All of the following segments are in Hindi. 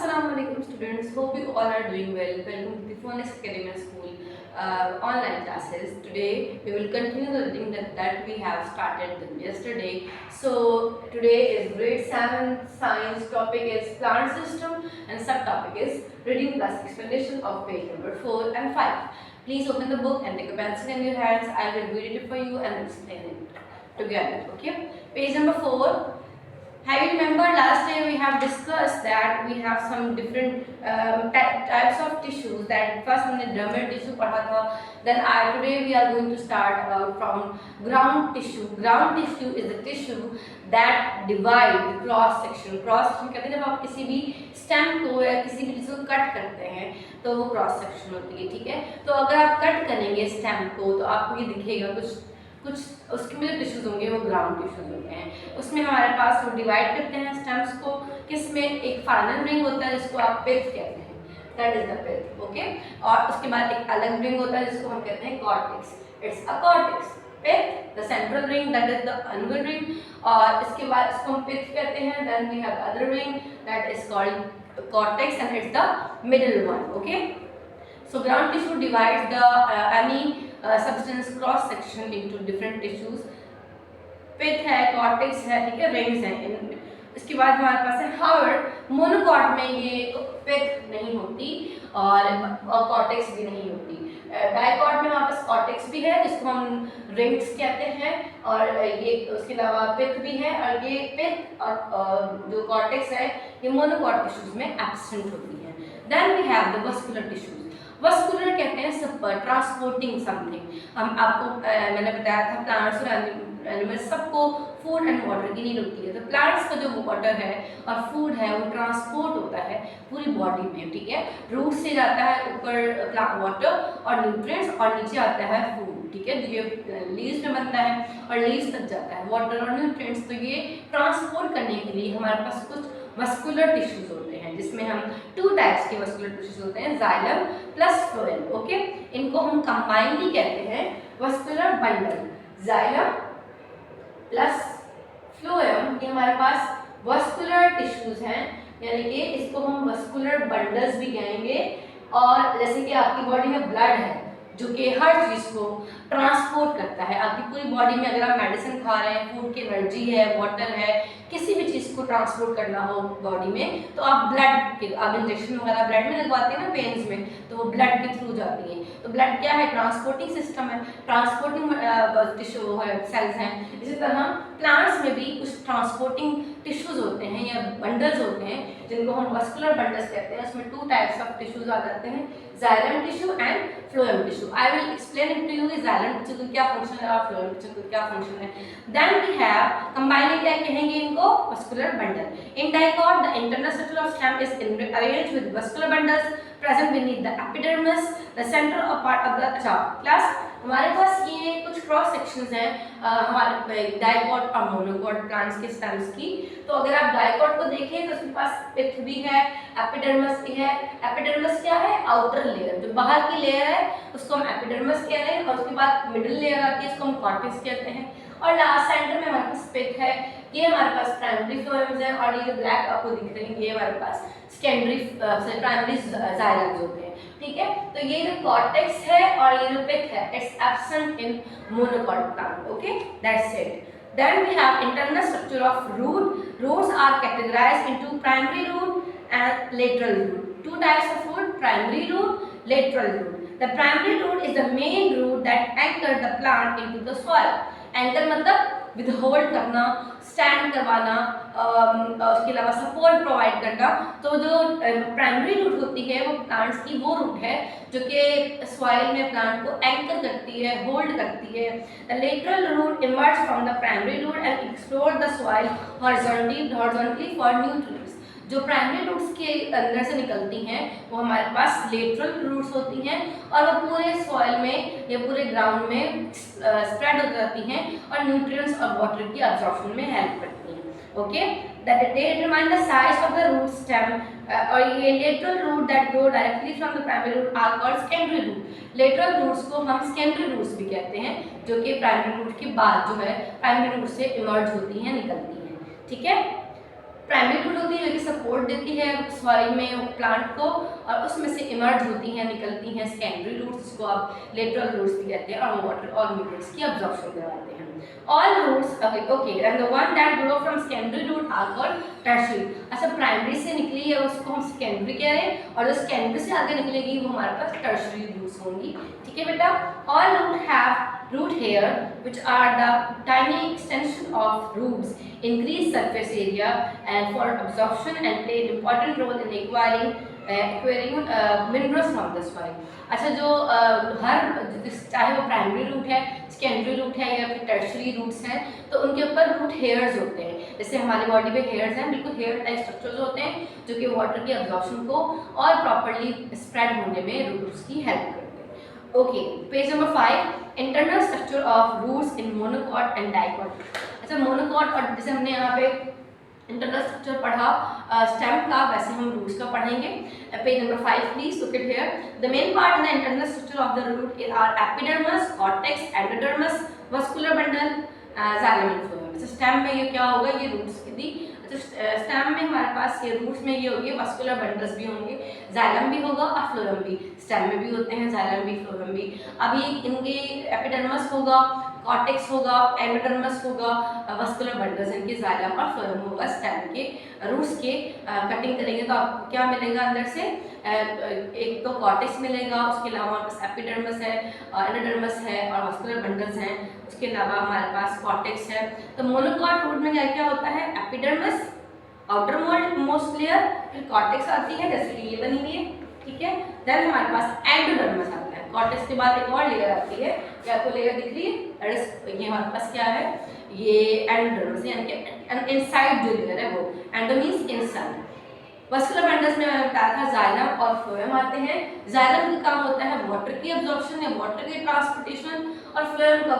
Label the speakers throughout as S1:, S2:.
S1: Assalamualaikum students. Hope you all are doing well. Welcome to the Phoenix Academy School online classes. Today we will continue the reading that we have started yesterday. So today is grade 7 science. Topic is plant system and subtopic is reading plus explanation of page number 4 and 5. Please open the book and take a pencil in your hands. I will read it for you and explain it together. Okay. Page number 4. Have you remember last time we have discussed that we have some different types of tissues. That first हमने dermal tissue पढ़ा था. Then today we are going to start from ground tissue. Ground tissue is the tissue that divide the cross section. Cross section कहते हैं जब आप किसी भी stem को या किसी भी चीज़ को कट करते हैं तो वो cross section होती है, ठीक है. तो अगर आप कट करेंगे stem को तो आपको ये दिखेगा कुछ उसके में जो टिश्यूज होंगे वो ग्राउंड टिश्यूज होते हैं. उसमें हमारे पास वो डिवाइड करते हैं स्टेम्स को. किसमें एक फाइनल रिंग होता है जिसको आप पिथ कहते हैं, that is the pith. Okay. और उसके बाद एक अलग रिंग होता है जिसको हम कहते हैं cortex. It's a cortex. Pith the central ring that is the annular ring. और इसके बाद इसको हम पिथ कहते हैं. Then we have other ring that is called cortex and it's the middle one. Okay. So ground tissue divides the any substance cross section into different tissues. पिथ है, कॉर्टेक्स है, ठीक है, रिंग्स हैं. इसके बाद हमारे पास है हार्ड. मोनोकॉट में ये पिथ नहीं होती और कॉर्टेक्स भी नहीं होती. डाइकॉट में हमारे पास कॉर्टेक्स भी है जिसको हम रिंग्स कहते हैं और ये उसके अलावा पिथ भी है. और ये पिथ और जो कॉर्टेक्स है ये मोनोकॉट टिश्यूज में एब्सेंट होती है. Then we have the vascular tissues. Vascular कहते हैं सब ट्रांसपोर्टिंग समथिंग. हम आपको मैंने बताया था प्लांट्स और एनिमल्स सबको फूड एंड वाटर की नीड होती है. तो प्लांट्स का जो वाटर है और फूड है वो ट्रांसपोर्ट होता है पूरी बॉडी में, ठीक है. रूट से जाता है ऊपर वाटर और न्यूट्रिएंट्स और नीचे आता है फूड, ठीक है. ये लीव्स में बनता है और लीव्स तक जाता है वाटर और न्यूट्रिएंट्स. तो ये ट्रांसपोर्ट करने के लिए हमारे पास कुछ वस्कुलर टिश्यूज होते हैं जिसमें हम 2 टाइप्स के वस्कुलर टिश्यूज होते हैं, जाइलम प्लस फ्लोएम. ओके. इनको हम कंबाइनली कहते हैं vascular bundle. Xylem plus phloem ये हमारे पास वस्कुलर टिश्यूज हैं, यानी कि इसको हम वस्कुलर बंडल्स भी कहेंगे. और जैसे कि आपकी बॉडी में ब्लड है जो कि हर चीज़ को ट्रांसपोर्ट करता है. आपकी पूरी बॉडी में अगर आप मेडिसिन खा रहे हैं, फूड की एनर्जी है, वाटर है, किसी भी चीज़ को ट्रांसपोर्ट करना हो बॉडी में तो आप ब्लड के आप इंजेक्शन वगैरह ब्लड में लगवाते हैं ना पेन्स में, तो वो ब्लड के थ्रू जाती हैं. तो ब्लड क्या है? ट्रांसपोर्टिंग सिस्टम है, ट्रांसपोर्टिंग टिश्यू है, सेल्स हैं. इसी तरह प्लांट्स में भी कुछ ट्रांसपोर्टिंग टिश्यूज होते हैं या बंडल्स होते हैं जिनको हम वस्कुलर बंडल्स कहते हैं. उसमें 2 टाइप्स ऑफ टिश्यूज आ जाते हैं, xylem tissue and phloem tissue. I will explain it to you कि जाइलम टिश्यू का क्या फंक्शन है और फ्लोएम टिश्यू का क्या फंक्शन है. देन वी हैव कंबाइनली क्या कहेंगे इनको? Vascular bundle. In dicot the internal structure of stem is arranged with vascular bundles present beneath the epidermis, the center of part of the. अच्छा क्लास, हमारे पास ये कुछ क्रॉस सेक्शंस हैं हमारे डाइकॉट और मोनोकॉट प्लांट्स के स्टेम्स की. तो अगर आप डाइकॉट को देखें तो उसके पास पिथ भी है, एपिडर्मिस भी है. एपिडर्मिस क्या है? आउटर लेयर, जो बाहर की लेयर है उसको हम एपिडर्मिस कह रहे हैं. और उसके बाद मिडिल लेयर आती है, उसको हम कॉर्टेक्स कहते हैं. और लास्ट सेंटर में हमारे पास पिथ है. ये हमारे पास प्राइमरी फ्लोएम्स हैं और ये जो ब्लैक आपको दिख रही है ये हमारे पास सेकेंडरी प्राइमरी जाइलम्स होते हैं, ठीक है. तो ये जो कॉर्टेक्स है और ये जो पिथ है it's absent in monocot plant. Okay, that's it. Then we have internal structure of root. Roots are categorized into primary root and lateral root. 2 types of root, primary root, lateral root. The primary root is the main root that anchor the plant into the soil. Anchor मतलब withhold करना, स्टैंड करवाना, उसके अलावा सपोर्ट प्रोवाइड करना. तो जो प्राइमरी रूट होती है वो प्लांट्स की वो रूट है जो कि सॉइल में प्लांट को एंकर करती है, होल्ड करती है. The lateral root emerge from the primary root and explore the soil horizontally for nutrients. जो प्राइमरी रूट्स के अंदर से निकलती हैं वो हमारे पास लेटरल रूट्स होती हैं और वो पूरे सॉइल में या पूरे ग्राउंड में स्प्रेड हो जाती हैं और न्यूट्रिएंट्स और वाटर की अब्जॉर्प्शन में हेल्प करती हैं. Okay, that they determine the size of the root stem. और ये lateral root that grow directly from the primary root are called secondary root. Lateral roots को हम सेकेंडरी रूट्स भी कहते हैं जो कि प्राइमरी रूट के बाद जो है प्राइमरी रूट से इमर्ज होती हैं, निकलती हैं, ठीक है. प्राइमरी रूट होती है जो कि सपोर्ट देती है सॉइल में प्लांट को, और उसमें से इमर्ज होती हैं, निकलती हैं सेकेंडरी रूट्स, जिसको आप लेटरल रूट्स भी कहते हैं, और वाटर और न्यूट्रिएंट्स की अब्जॉर्प्शन करवाते हैं। All roots okay and the one that grow from secondary root are called tertiary। अच्छा, प्राइमरी से निकली है उसको हम सेकेंडरी कह रहे हैं, और जो सेकेंडरी से आगे निकलेगी वो हमारे पास टर्शियरी रूट्स होंगी। ठीक है बेटा। All root have root hair which are the tiny extension of roots, increase surface area and for absorption and play an important role in acquiring minerals from the soil। अच्छा, जो चाहे वो प्राइमरी रूट है, सेकेंडरी रूट है या फिर टर्शियरी रूट्स हैं, तो उनके ऊपर रूट हेयर्स होते हैं। जैसे हमारी बॉडी में हेयर्स हैं, बिल्कुल हेयर टाइप स्ट्रक्चर्स होते हैं जो कि वाटर की अब्जॉर्प्शन को और प्रॉपर्ली स्प्रेड होने में रूट्स की हेल्प करते हैं। Okay, page number 5, internal structure of roots in monocot and dicot. अच्छा, मोनोकॉट और जैसे हमने यहाँ पे इंटरनल स्ट्रक्चर पढ़ा स्टेम का, वैसे हम रूट्स का पढ़ेंगे। Page number 5 please look it here. The main part in the internal structure of the root are epidermis, cortex, endodermis, vascular bundle, xylem and phloem. अच्छा, स्टेम में ये क्या होगा, ये रूट्स की दी। अच्छा, स्टेम में हमारे पास ये रूट्स में ये होगी, वस्कुलर बंडल्स भी होंगे, जाइलम भी होगा और फ्लोएम भी। स्टेम में भी होते हैं जाइलम भी, फ्लोएम भी। अभी इनके एपिडर्मस होगा, कॉर्टेक्स होगा, एंडोडर्मस होगा, वस्कुलर बंडल्स इनके, जाइलम और फ्लोएम होगा स्टेम के रूट्स के। कटिंग करेंगे तो आपको क्या मिलेगा अंदर से, एक तो कॉर्टेक्स मिलेगा, उसके अलावा हमारे पास एपिडर्मस है, एंडोडर्मस है और वस्कुलर बंडल्स हैं, उसके अलावा हमारे पास कॉर्टेक्स है। तो मोनोकॉट रूट में क्या क्या होता है, एपिडर्मस, आउटर मोस्ट लेयर, फिर कॉर्टेक्स आती है जैसे कि ये बनी हुई है। ठीक है, देन हमारे पास एंडोडर्मस आता है। कॉर्टेक्स के बाद एक और लेयर आती है, क्या आपको लेयर दिख रही है, ये हमारे पास क्या है, ये एंडोडर्मस यानी कि इनसाइड जो लेयर है वो, endo means inside. Vascular bundles में मैंने बताया था जाइलम और फ्लोएम आते हैं। जाइलम का काम होता है वाटर की अब्जॉर्प्शन या वाटर की ट्रांसपोर्टेशन, और फ्लोएम का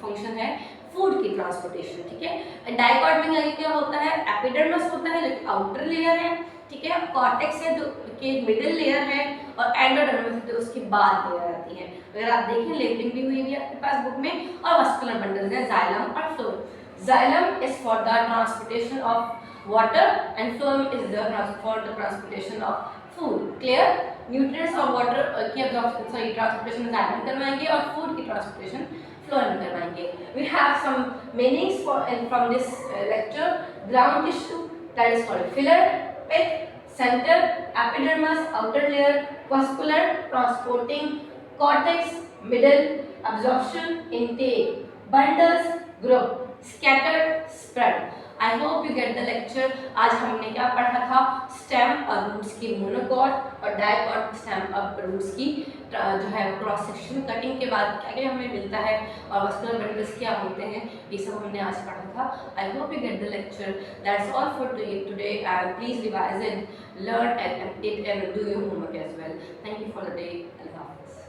S1: फंक्शन है फूड की ट्रांसपोर्टेशन। ठीक है, डाइकॉट में क्या होता है, एपिडर्मस होता है जो कि आउटर लेयर है। ठीक है, कॉर्टेक्स है जो कि मिडिल लेयर है, और एंडोडर्मस है जो उसकी बाद लेयर आती है। अगर आप देखें लेबलिंग भी हुई है आपके पास बुक में, और वस्कुलर बंडल्स हैं जाइलम और phloem. Xylem is for the transportation of water and phloem is for the transportation of food। clear। nutrients और water की absorption transportation जाइलम करवाएंगे और food की transportation phloem करवाएंगे। we have some meanings from this lecture। ground tissue that is called filler, pith, center, epidermis, outer layer, vascular, transporting, cortex, middle, absorption, intake, bundles, group, scattered, spread। I hope you get the lecture. आज हमने क्या पढ़ा था, स्टेम और रूट्स की मोनोकॉट और डाइकॉट स्टेम और रूट्स की जो है क्रॉस सेक्शन कटिंग के बाद क्या क्या हमें मिलता है और वस्कुलर बंडल्स क्या होते हैं, ये सब हमने आज पढ़ा था। I hope you get the lecture. That's all for today. Please revise it, learn and do your homework as well. Thank you for the day. अल्लाह हाफिज़।